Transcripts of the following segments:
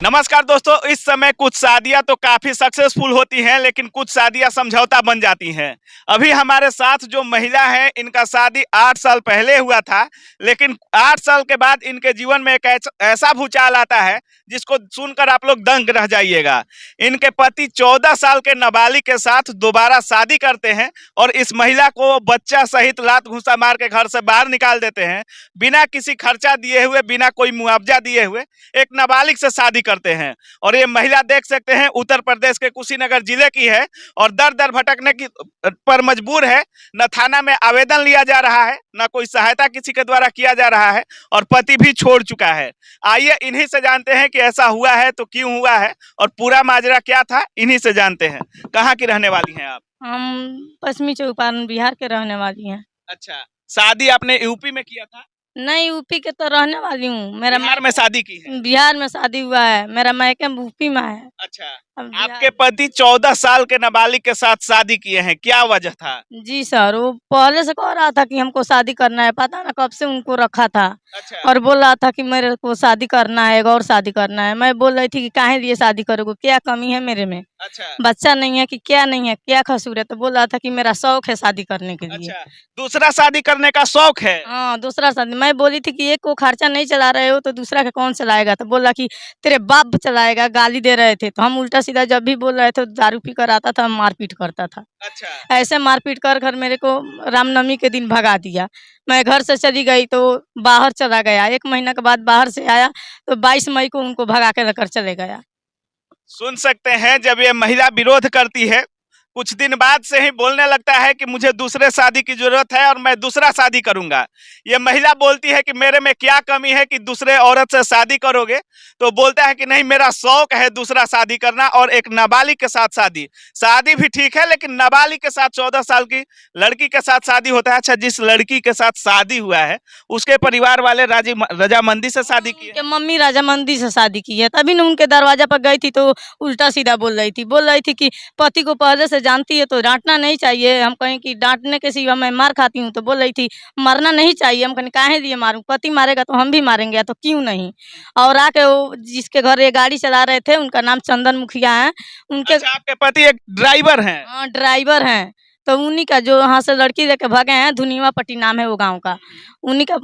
नमस्कार दोस्तों, इस समय कुछ शादियां तो काफी सक्सेसफुल होती हैं, लेकिन कुछ शादियां समझौता बन जाती हैं। अभी हमारे साथ जो महिला है, इनका शादी 8 साल पहले हुआ था, लेकिन 8 साल के बाद इनके जीवन में एक ऐसा भूचाल आता है जिसको सुनकर आप लोग दंग रह जाइएगा। इनके पति 14 साल के नाबालिग के साथ दोबारा शादी करते हैं और इस महिला को बच्चा सहित लात घूंसा मार के घर से बाहर निकाल देते हैं, बिना किसी खर्चा दिए हुए, बिना कोई मुआवजा दिए हुए एक नाबालिग से शादी करते हैं। और ये महिला देख सकते हैं उत्तर प्रदेश के कुशीनगर जिले की है और दर दर भटकने की पर मजबूर है। न थाना में आवेदन लिया जा रहा है, न कोई सहायता किसी के द्वारा किया जा रहा है और पति भी छोड़ चुका है। आइए इन्हीं से जानते हैं कि ऐसा हुआ है तो क्यों हुआ है और पूरा माजरा क्या था, इन्हीं से जानते हैं। कहाँ की रहने वाली हैं आप? हम पश्चिमी चौपारण बिहार के रहने वाली हैं। अच्छा, शादी आपने यूपी में किया था? नहीं, यूपी के तो रहने वाली हूँ। मेरा बिहार में शादी की है? बिहार में शादी हुआ है। मेरा मायके यूपी में है। अच्छा, अब आपके पति 14 साल के नाबालिग के साथ शादी किए हैं, क्या वजह था? जी सर, वो पहले से कह रहा था कि हमको शादी करना है, पता ना कब से उनको रखा था अच्छा, और बोल रहा था कि मेरे को शादी करना है और शादी करना है। मैं बोल रही थी कि काहे लिए शादी करोगे, क्या कमी है मेरे में, अच्छा, बच्चा नहीं है कि क्या नहीं है, क्या कसूर है। तो बोल रहा था कि मेरा शौक है शादी करने के लिए। अच्छा, दूसरा शादी करने का शौक है? हाँ, दूसरा शादी। मैं बोली थी कि एक को खर्चा नहीं चला रहे हो तो दूसरा का कौन चलाएगा। तो बोला कि तेरे बाप चलाएगा, गाली दे रहे थे। तो हम उल्टा सीधा जब भी बोल रहे थे दारू पी कर आता था, मारपीट करता था। अच्छा, ऐसे मारपीट कर कर मेरे को रामनवमी के दिन भगा दिया। मैं घर से चली गई तो बाहर चला गया। 1 महीना के बाद बाहर से आया तो 22 मई को उनको भगा के लेकर चले गया। सुन सकते हैं जब ये महिला विरोध करती है, कुछ दिन बाद से ही बोलने लगता है कि मुझे दूसरे शादी की जरूरत है और मैं दूसरा शादी करूंगा। ये महिला बोलती है कि मेरे में क्या कमी है कि दूसरे औरत से शादी करोगे? तो बोलता है कि नहीं, मेरा शौक है दूसरा शादी करना और एक नाबालिग के साथ शादी। शादी भी ठीक है, लेकिन नाबालिग के साथ 14 साल की लड़की के साथ शादी होता है। अच्छा, जिस लड़की के साथ शादी हुआ है उसके परिवार वाले रजामंदी से शादी की उनके मम्मी राजामंदी से शादी की है। तभी न उनके दरवाजा पर गई थी तो उल्टा सीधा बोल रही थी कि पति को पहले से जानती है तो डांटना नहीं चाहिए। हम कहें कि डांटने के सिवा मैं मार खाती हूँ। तो बोल रही थी मरना नहीं चाहिए। हम कहें काहे लिए मारूं, पति मारेगा तो हम भी मारेंगे तो क्यों नहीं। और आके वो जिसके घर ये गाड़ी चला रहे थे उनका नाम चंदन मुखिया है। उनके अच्छा, आपके पति एक ड्राइवर हैं? हाँ, ड्राइवर हैं। तो उन्हीं का जो वहाँ से लड़की लेके भागे हैं, धुनिवा पट्टी नाम है वो गाँव का। उन्हीं का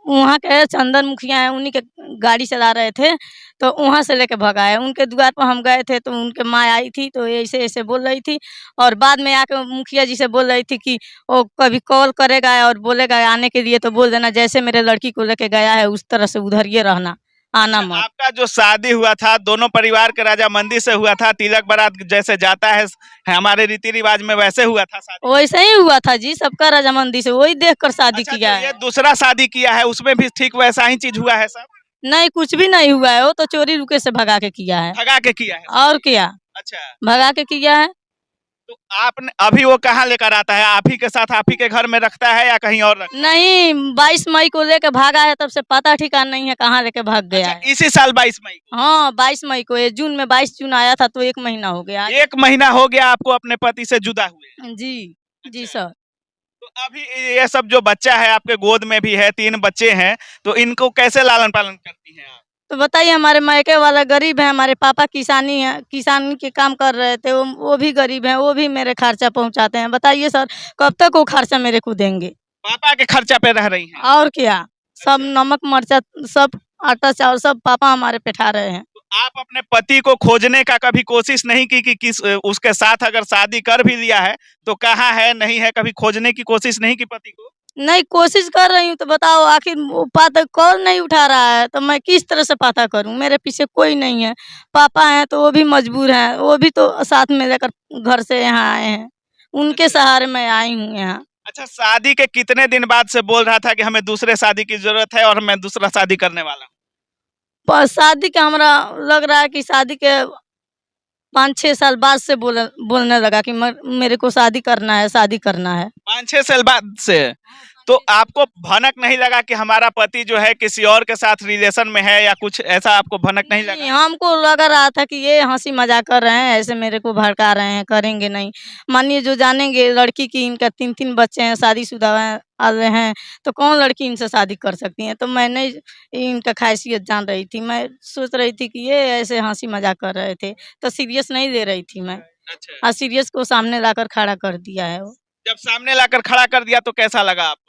वहाँ के चंदन मुखिया हैं, उन्हीं के गाड़ी चला रहे थे तो वहाँ से लेके भगाए। उनके द्वार पर हम गए थे तो उनके माँ आई थी तो ऐसे ऐसे बोल रही थी और बाद में आके मुखिया जी से बोल रही थी कि वो कभी कॉल करेगा और बोलेगा आने के लिए तो बोल देना जैसे मेरे लड़की को लेके गया है उस तरह से उधर ये रहना, आना मत। आपका जो शादी हुआ था दोनों परिवार के राजामंदी से हुआ था, तिलक बारात जैसे जाता है हमारे रीति रिवाज में, वैसे हुआ था शादी? वैसे ही हुआ था जी, सबका रजामंदी से वही देख कर शादी अच्छा, किया जो ये है। दूसरा शादी किया है उसमें भी ठीक वैसा ही चीज हुआ है सब? नहीं, कुछ भी नहीं हुआ है, वो तो चोरी रुके से भगा के किया है। भगा के किया है और शादी? क्या, अच्छा, भगा के किया है। तो आपने अभी वो कहाँ लेकर आता है? आप ही के साथ, आप ही के घर में रखता है या कहीं और रखता है? नहीं, 22 मई को लेके भागा है, तब से पता ठिकाना नहीं है कहाँ लेके भाग गया अच्छा, है। इसी साल 22 मई को? हाँ, 22 मई को, ये जून में 22 जून आया था तो 1 महीना हो गया। 1 महीना हो गया आपको अपने पति से जुदा हुए? जी, जी अच्छा, सर। तो अभी ये सब जो बच्चा है आपके गोद में भी है, 3 बच्चे हैं, तो इनको कैसे लालन पालन करती हैं आप? तो बताइए, हमारे मायके वाला गरीब है, हमारे पापा किसानी है, किसानी के काम कर रहे थे, वो भी गरीब हैं, वो भी मेरे खर्चा पहुँचाते हैं। बताइए सर, कब तक वो खर्चा मेरे को देंगे? पापा के खर्चा पे रह रही हैं? और क्या, सब अच्छा, नमक मर्चा, सब आटा चावल सब पापा हमारे पेठा रहे हैं। तो आप अपने पति को खोजने का कभी कोशिश नहीं की कि किस उसके साथ अगर शादी कर भी लिया है तो कहाँ है, नहीं है, कभी खोजने की कोशिश नहीं की पति को? नहीं, कोशिश कर रही हूँ तो बताओ, आखिर वो पता कॉल नहीं उठा रहा है तो मैं किस तरह से पता करूँ। मेरे पीछे कोई नहीं है। पापा हैं तो वो भी मजबूर हैं, वो भी तो साथ में लेकर घर से यहाँ आए हैं, उनके अच्छा, सहारे मैं आई हूँ यहाँ। अच्छा, शादी के कितने दिन बाद से बोल रहा था कि हमें दूसरे शादी की जरूरत है और मैं दूसरा शादी करने वाला हूँ? पर शादी का हमरा लग रहा है कि शादी के 5-6 साल बाद से बोलने लगा कि मेरे को शादी करना है, शादी करना है। 5-6 साल बाद से? तो आपको भनक नहीं लगा कि हमारा पति जो है किसी और के साथ रिलेशन में है या कुछ ऐसा आपको भनक नहीं नहीं, लगा? हमको लग रहा था कि ये हंसी मजाक कर रहे हैं, ऐसे मेरे को भड़का रहे हैं, करेंगे नहीं। मानिए जो जानेंगे लड़की की इनका 3-3 बच्चे हैं, शादीशुदा वाले हैं, तो कौन लड़की इनसे शादी कर सकती है? तो मैं नहीं इनका ख़ासियत जान रही थी। मैं सोच रही थी कि ये ऐसे हंसी मजाक कर रहे थे, तो सीरियस नहीं ले रही थी मैं। अच्छा, हाँ, सीरियस को सामने लाकर खड़ा कर दिया है वो। जब सामने लाकर खड़ा कर दिया तो कैसा लगा आपको?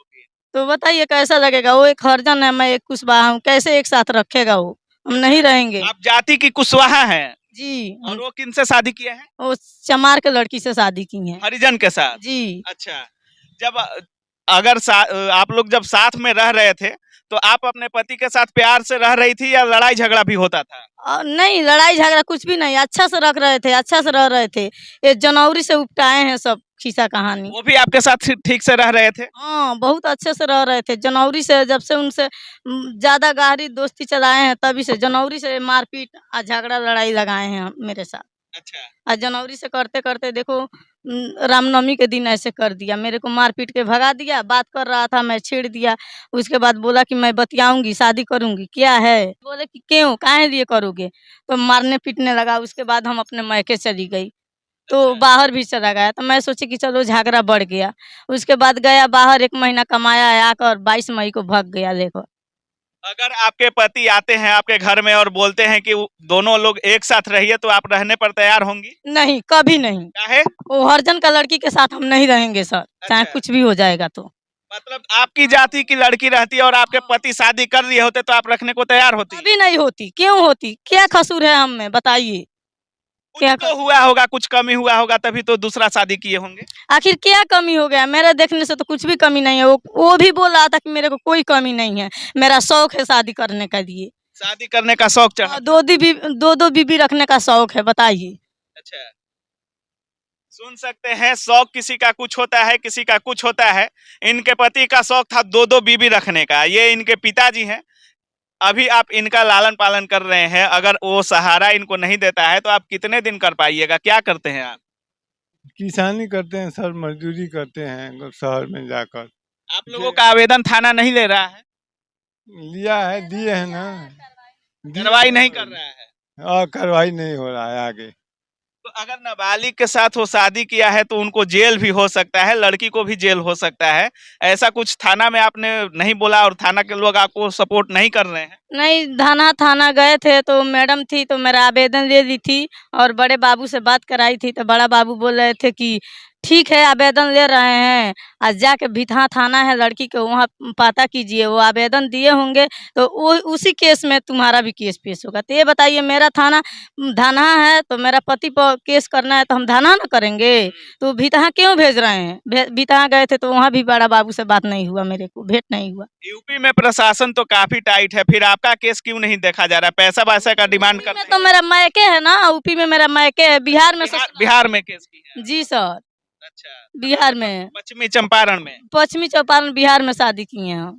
तो बताइए कैसा लगेगा? वो एक हरिजन है, मैं एक कुशवाहा हूँ, कैसे एक साथ रखेगा वो? हम नहीं रहेंगे। आप जाति की कुशवाहा हैं जी, और वो किनसे शादी किए हैं? वो चमार के लड़की से शादी की हैं। हरिजन के साथ। जी। अच्छा, जब अगर आप लोग जब साथ में रह रहे थे तो आप अपने पति के साथ प्यार से रह रही थी या लड़ाई झगड़ा भी होता था? नहीं लड़ाई झगड़ा कुछ भी नहीं, अच्छा से रख रहे थे, अच्छा से रह रहे थे। ये जनवरी से उपटाए हैं सब खिस्सा कहानी। वो भी आपके साथ ठीक से रह रहे थे? हाँ, बहुत अच्छे से रह रहे थे। जनवरी से जब से उनसे ज़्यादा गहरी दोस्ती चलाए हैं तभी से जनवरी से मारपीट झगड़ा लड़ाई लगाए हैं मेरे साथ। अच्छा, जनवरी से करते-करते देखो रामनवमी के दिन ऐसे कर दिया। मेरे को मार-पीट के भगा दिया, बात कर रहा था मैं छेड़ दिया। उसके बाद बोला कि मैं बतियाऊँगी, शादी करूँगी, क्या है? बोले कि क्यों? काहे लिए करोगे? तो मारने-पीटने लगा। उसके बाद हम अपने मायके चली गई। तो अच्छा। बाहर भी चला गया, तो मैं सोची कि चलो झगड़ा बढ़ गया। उसके बाद गया बाहर 1 महीना कमाया, आकर 22 मई को भाग गया लेकर। अगर आपके पति आते हैं आपके घर में और बोलते हैं कि दोनों लोग एक साथ रहिए तो आप रहने पर तैयार होंगी? नहीं, कभी नहीं। काहे? वो हरिजन का लड़की के साथ हम नहीं रहेंगे सर, चाहे अच्छा। कुछ भी हो जाएगा तो। मतलब आपकी जाति की लड़की रहती है और आपके पति शादी कर लिए होते तो आप रखने को तैयार होती? कभी नहीं होती, क्यों होती? क्या कसूर है हम में बताइए? कुछ क्या तो हुआ होगा, कुछ कमी हुआ होगा तभी तो दूसरा शादी किए होंगे। आखिर क्या कमी हो गया? मेरे देखने से तो कुछ भी कमी नहीं है। वो भी बोल रहा था कि मेरे को कोई कमी नहीं है। मेरा शौक है शादी करने के लिए। शादी करने का शौक चढ़ा। 2-2 बीबी रखने का शौक है, बताइए। अच्छा, सुन सकते हैं शौक किसी का कुछ होता है, किसी का कुछ होता है। इनके पति का शौक था 2-2 बीबी रखने का। ये इनके पिताजी हैं। अभी आप इनका लालन पालन कर रहे हैं, अगर वो सहारा इनको नहीं देता है तो आप कितने दिन कर पाइएगा? क्या करते हैं आप? किसानी करते हैं सर, मजदूरी करते हैं शहर में जाकर। आप लोगों का आवेदन थाना नहीं ले रहा है? लिया है, दिए हैं ना। कार्रवाई नहीं कर रहा है? कार्रवाई नहीं हो रहा है आगे। तो अगर नाबालिग के साथ वो शादी किया है तो उनको जेल भी हो सकता है, लड़की को भी जेल हो सकता है। ऐसा कुछ थाना में आपने नहीं बोला और थाना के लोग आपको सपोर्ट नहीं कर रहे हैं? नहीं, थाना गए थे तो मैडम थी तो मेरा आवेदन ले ली थी और बड़े बाबू से बात कराई थी तो बड़ा बाबू बोल रहे थे कि ठीक है आवेदन ले रहे हैं, आज जाके भितहा थाना है लड़की के वहाँ पता कीजिए, वो आवेदन दिए होंगे तो वो उसी केस में तुम्हारा भी केस पेश होगा। तो ये बताइए मेरा थाना धनहा है तो मेरा पति पर केस करना है तो हम धनहा ना करेंगे? तो भितहा क्यों भेज रहे हैं? भितहा गए थे तो वहाँ भी बड़ा बाबू से बात नहीं हुआ, मेरे को भेंट नहीं हुआ। यूपी में प्रशासन तो काफी टाइट है, फिर आपका केस क्यों नहीं देखा जा रहा है? पैसा वैसा का डिमांड यूपी में करते तो हैं? मेरा मायके है ना, यूपी में मेरा मायके है, बिहार में बिहार में केस की है? जी सर, अच्छा, बिहार में, पश्चिमी चंपारण में। पश्चिमी चंपारण बिहार में शादी किए हैं हम।